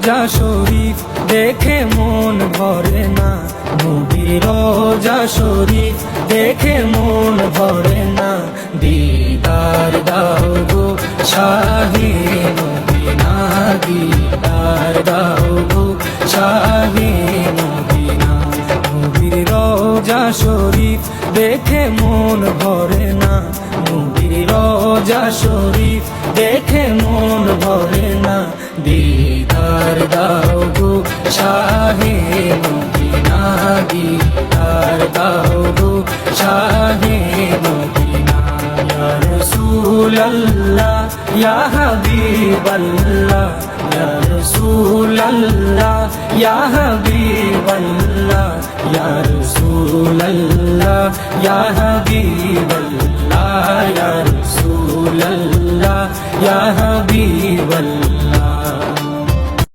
রোজা শরীফ দেখে মন ভরে না, নবীর রোজা শরীফ দেখে মন ভরে না। দিদার দাও গো শাহে মদিনা, দিদার দাও গো শাহে মদিনা। নবীর রোজা শরীফ দেখে মন ভরে না, নবীর রোজা শরীফ দেখে মন ভরে না। দিদার দাও গো শাহে মদিনা, দিদার দাও গো শাহে মদিনা। ইয়া রাসূলুল্লাহ ইয়া হাবিবাল্লাহ, ইয়া রাসূলুল্লাহ ইয়া হাবিবাল্লাহ, ইয়া রাসূলুল্লাহ ইয়া হাবিবাল্লাহ, ইয়া রাসূলুল্লাহ ইয়া হাবিবাল্লাহ।